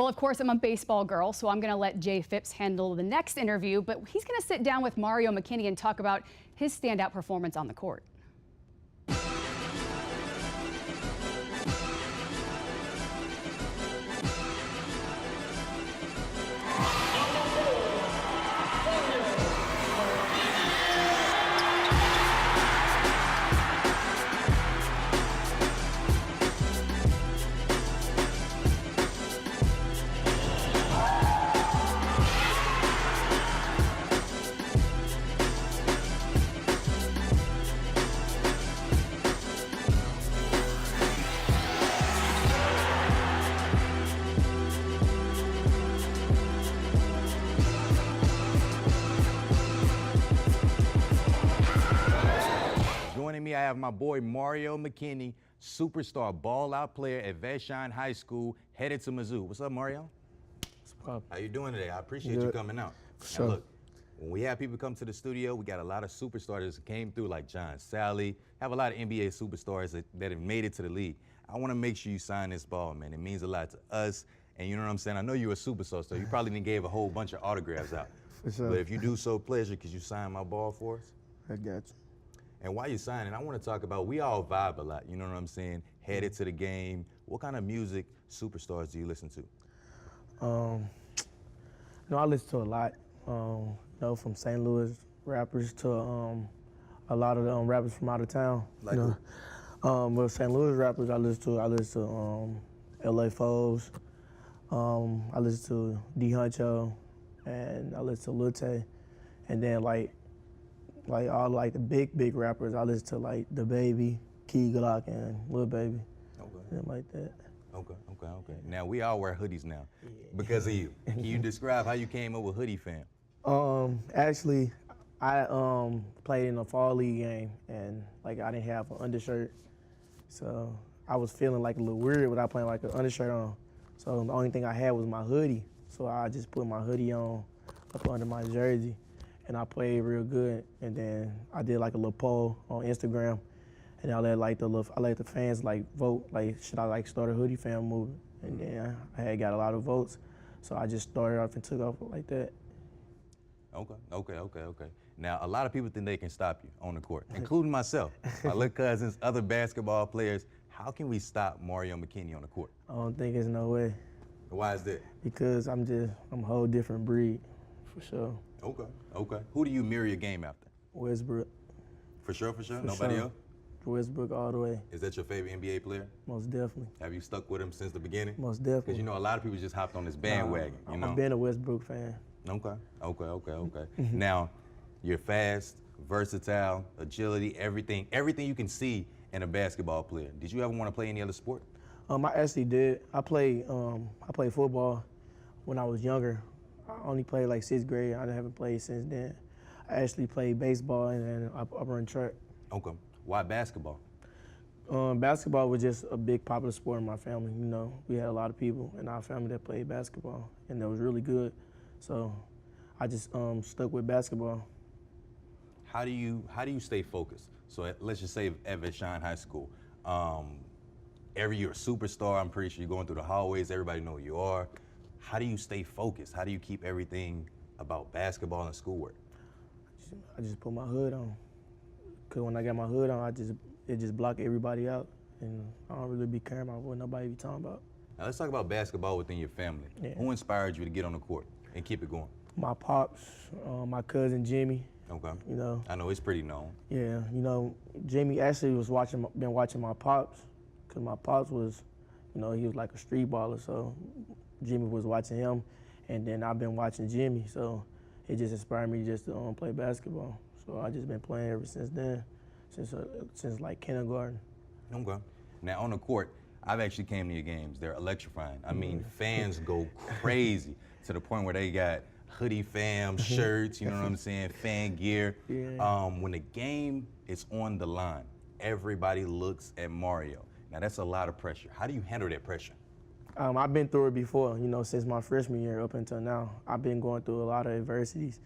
Well, of course, I'm a baseball girl, so I'm going to let J FIPS handle the next interview, but he's going to sit down with Mario McKinney and talk about his standout performance on the court. Joining me, I have my boy Mario McKinney, superstar ball-out player at Vashon High School, headed to Mizzou. What's up, Mario? What's up? How you doing today? I appreciate you coming out. Sure. Now look, when we have people come to the studio, we got a lot of superstars that came through, like John Sally, have a lot of NBA superstars that have made it to the league. I want to make sure you sign this ball, man. It means a lot to us, and you know what I'm saying? I know you're a superstar, so you probably didn't gave a whole bunch of autographs out. For sure. But if you do so pleasure, could you sign my ball for us? I got you. And while you're signing, I want to talk about, we all vibe a lot, you know what I'm saying? Headed to the game. What kind of music superstars do you listen to? I listen to a lot. From St. Louis rappers to a lot of the rappers from out of town. Like but St. Louis rappers, I listen to LA Foes. I listen to D Huncho, and I listen to Lil Tay, and then like all the big rappers, I listen to like The Baby, Key Glock, and Lil Baby. Okay. Something like that. Okay. Now, we all wear hoodies now because of you. Can you describe how you came up with Hoodie Fam? Actually, I played in a fall league game, and like I didn't have an undershirt, so I was feeling like a little weird without playing like an undershirt on. So the only thing I had was my hoodie, so I just put my hoodie on up under my jersey, and I played real good. And then I did like a little poll on Instagram, and I let the fans like vote, like should I like start a Hoodie Fam movement? And then I had got a lot of votes, so I just started off and took off like that. Okay. Now, a lot of people think they can stop you on the court, including myself, my little cousins, other basketball players. How can we stop Mario McKinney on the court? I don't think there's no way. Why is that? Because I'm a whole different breed, for sure. Okay. Who do you mirror your game after? Westbrook. For sure? Nobody else? Westbrook all the way. Is that your favorite NBA player? Most definitely. Have you stuck with him since the beginning? Most definitely. Because you know a lot of people just hopped on this bandwagon. I've been a Westbrook fan. Okay. Now, you're fast, versatile, agility, everything you can see in a basketball player. Did you ever want to play any other sport? I actually did. I played football when I was younger. I only played like 6th grade. I haven't played since then. I actually played baseball and then I run track. Okay. Why basketball? Basketball was just a big popular sport in my family. You know, we had a lot of people in our family that played basketball, and that was really good. So I just stuck with basketball. How do you stay focused? So let's just say at Vashon High School, you're a superstar. I'm pretty sure you're going through the hallways. Everybody know who you are. How do you stay focused? How do you keep everything about basketball and schoolwork? I just put my hood on. Cause when I got my hood on, it just block everybody out, and I don't really be caring about what nobody be talking about. Now let's talk about basketball within your family. Yeah. Who inspired you to get on the court and keep it going? My pops, my cousin Jimmy. Okay. You know. I know he's pretty known. Yeah, Jimmy actually been watching my pops, cause my pops was, he was like a street baller, so Jimmy was watching him, and then I've been watching Jimmy, so it just inspired me just to play basketball. So I just been playing ever since then, since like kindergarten. Okay. Now on the court, I've actually came to your games. They're electrifying. I mean, fans go crazy to the point where they got Hoodie Fam shirts, you know what I'm saying, fan gear. Yeah. When the game is on the line, everybody looks at Mario. Now that's a lot of pressure. How do you handle that pressure? I've been through it before, since my freshman year up until now. I've been going through a lot of adversities.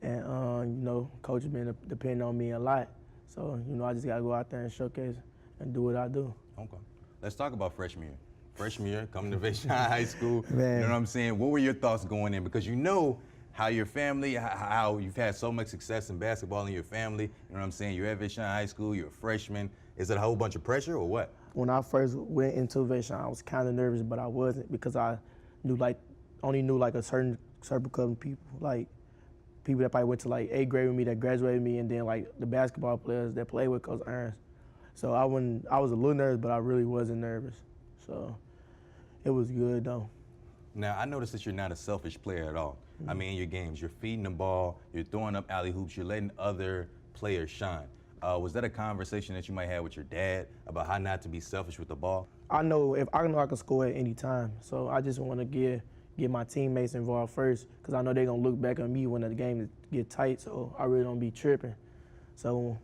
And, coach has been depending on me a lot. So, I just got to go out there and showcase and do what I do. Okay. Let's talk about freshman year. freshman year, coming to Vashon High School. Man. You know what I'm saying? What were your thoughts going in? Because you know how your family, how you've had so much success in basketball in your family. You know what I'm saying? You're at Vashon High School, you're a freshman. Is it a whole bunch of pressure or what? When I first went into Vashon, I was kind of nervous, but I wasn't because I only knew like a certain circle of people, like people that probably went to like 8th grade with me, that graduated with me, and then like the basketball players that played with Coach Ernst. So I was a little nervous, but I really wasn't nervous. So it was good though. Now, I noticed that you're not a selfish player at all. Mm-hmm. I mean, in your games, you're feeding the ball, you're throwing up alley hoops, you're letting other players shine. Was that a conversation that you might have with your dad about how not to be selfish with the ball? I know I can score at any time, so I just want to get my teammates involved first, because I know they're gonna look back on me when the game get tight. So I really don't be tripping. So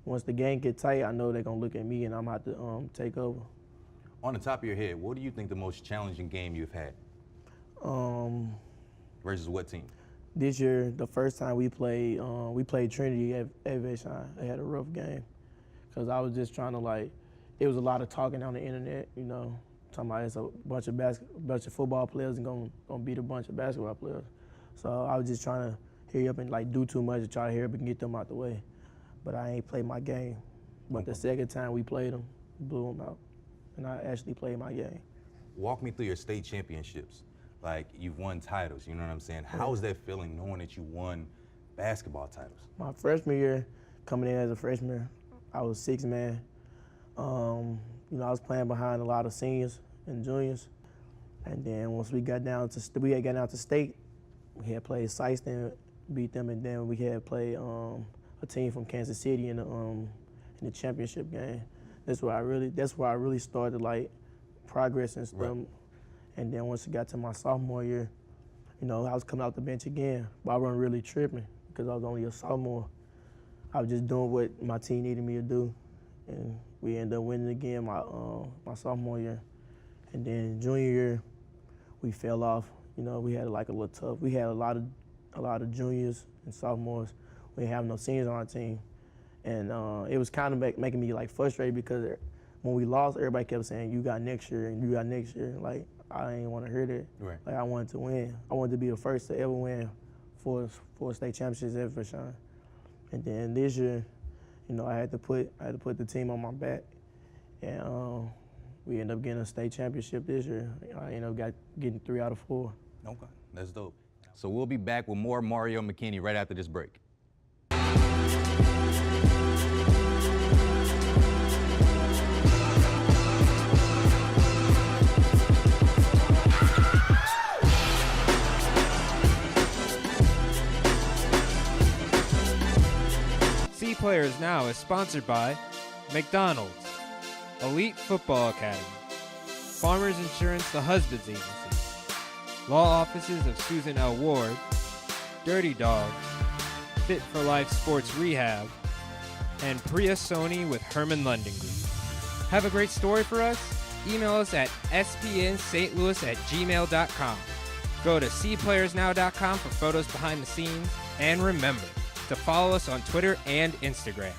once the game get tight, I know they're gonna look at me and I'm gonna have to take over. On the top of your head, what do you think the most challenging game you've had? Versus what team? This year, the first time we played Trinity at Vashon. They had a rough game because I was just trying to it was a lot of talking on the internet, you know, talking about it's a bunch of football players and gonna beat a bunch of basketball players. So I was just trying to hurry up and do too much to try to hurry up and get them out the way. But I ain't played my game. But the second time we played them, blew them out, and I actually played my game. Walk me through your state championships. Like, you've won titles, you know what I'm saying? How is that feeling knowing that you won basketball titles? My freshman year, coming in as a freshman, I was 6th man. You know, I was playing behind a lot of seniors and juniors. And then once we got down to state, we had played Syston, beat them, and then we had played a team from Kansas City in the championship game. That's where I really started progressing stuff. Right. And then once it got to my sophomore year, you know, I was coming out the bench again, but I wasn't really tripping because I was only a sophomore. I was just doing what my team needed me to do, and we ended up winning again my sophomore year. And then junior year, we fell off. You know, we had a little tough. We had a lot of juniors and sophomores. We didn't have no seniors on our team, and it was kind of making me frustrated because when we lost, everybody kept saying, "You got next year," and "You got next year." I didn't want to hear that. Right. I wanted to win. I wanted to be the first to ever win four state championships at Vashon. And then this year, you know, I had to put the team on my back, and we ended up getting a state championship this year. I ended up getting 3 out of 4. Okay, that's dope. So we'll be back with more Mario McKinney right after this break. Players Now is sponsored by McDonald's, Elite Football Academy, Farmers Insurance The Husbands Agency, Law Offices of Susan L. Ward, Dirty Dog, Fit for Life Sports Rehab, and Priya Sony with Herman London Group. Have a great story for us? Email us at spnstlouis@gmail.com. Go to SeePlayersNow.com for photos behind the scenes, and remember to follow us on Twitter and Instagram.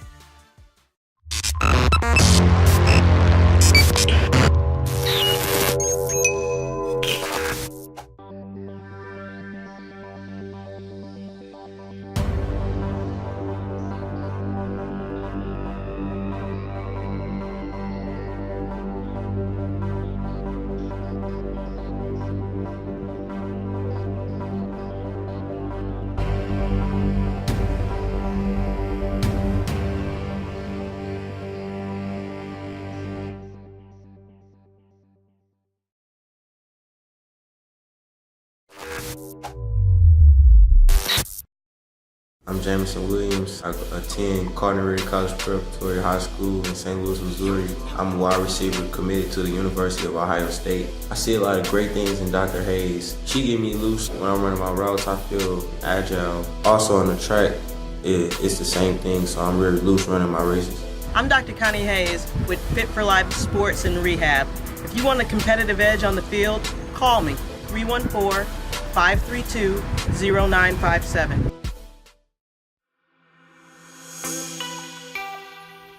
I'm Jamison Williams. I attend Carnegie College Preparatory High School in St. Louis, Missouri. I'm a wide receiver committed to the University of Ohio State. I see a lot of great things in Dr. Hayes. She get me loose when I'm running my routes. I feel agile. Also on the track, it's the same thing, so I'm really loose running my races. I'm Dr. Connie Hayes with Fit for Life Sports and Rehab. If you want a competitive edge on the field, call me, 314-532-0957.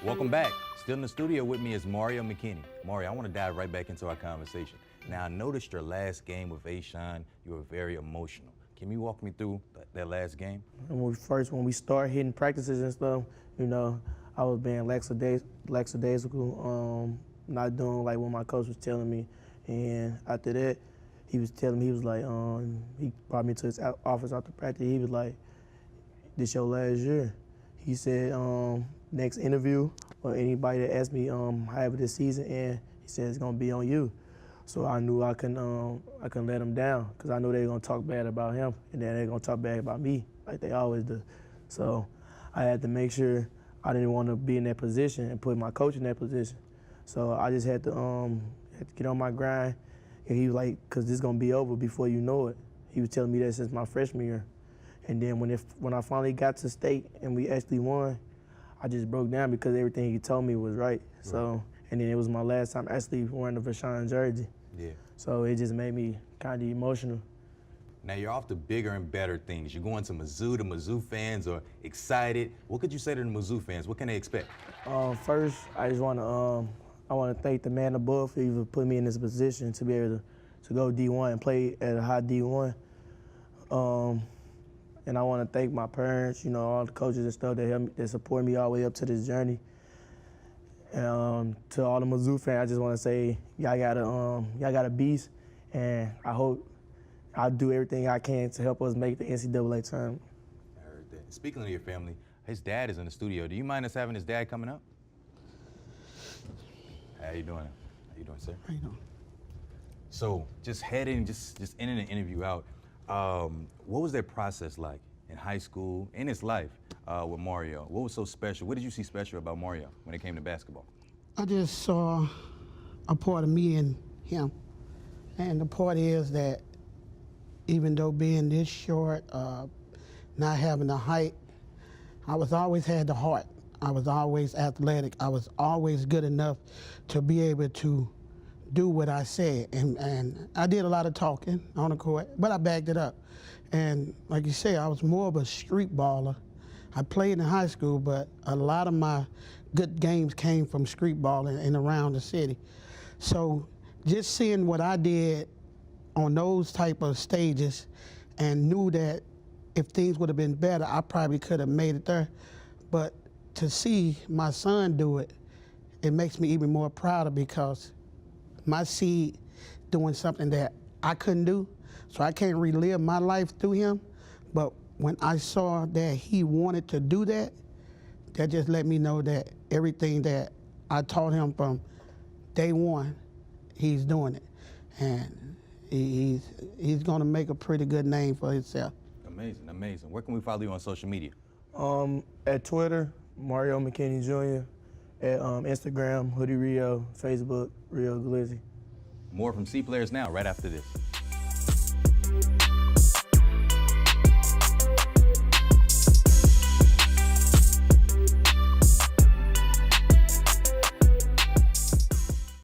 Welcome back. Still in the studio with me is Mario McKinney. Mario, I want to dive right back into our conversation. Now, I noticed your last game with Vashon, you were very emotional. Can you walk me through that last game? When we start hitting practices and stuff, you know, I was being lackadaisical, not doing like what my coach was telling me. And after that, he was telling me, he was like, he brought me to his office after practice. He was like, "This your last year." He said, next interview or anybody that asked me however this season, and he said it's gonna be on you. So I knew I couldn't let him down, because I knew they were gonna talk bad about him, and then they're gonna talk bad about me, like they always do. So I had to make sure I didn't want to be in that position and put my coach in that position. So I just had to get on my grind. And he was like, "Cause this is gonna be over before you know it." He was telling me that since my freshman year. And then when I finally got to state and we actually won, I just broke down because everything he told me was right. So, and then it was my last time actually wearing the Vashon jersey. Yeah. So it just made me kind of emotional. Now you're off to bigger and better things. You're going to Mizzou. The Mizzou fans are excited. What could you say to the Mizzou fans? What can they expect? First, I just want to thank the man above for even putting me in this position to be able to go D1 and play at a high D1. And I want to thank my parents, you know, all the coaches and stuff that helped me, that support me all the way up to this journey. And to all the Mizzou fans, I just want to say y'all got a beast, and I hope I'll do everything I can to help us make the NCAA tournament. I heard that. Speaking of your family, his dad is in the studio. Do you mind us having his dad coming up? How you doing? How you doing, sir? How you doing? So just ending the interview out, what was that process like in high school, in his life with Mario? What was so special? What did you see special about Mario when it came to basketball? I just saw a part of me in him. And the part is that even though being this short, not having the height, I was always had the heart. I was always athletic. I was always good enough to be able to do what I said. And I did a lot of talking on the court, but I backed it up. And like you say, I was more of a street baller. I played in high school, but a lot of my good games came from street balling and around the city. So just seeing what I did on those type of stages, and knew that if things would have been better, I probably could have made it there. But to see my son do it, it makes me even more prouder, because my seed doing something that I couldn't do, so I can't relive my life through him. But when I saw that he wanted to do that, that just let me know that everything that I taught him from day one, he's doing it. And he's gonna make a pretty good name for himself. Amazing, amazing. Where can we follow you on social media? At Twitter, Mario McKinney Jr. At Instagram, Hoodie Rio. Facebook, Rio Glizzy. More from SeePlayers Now right after this.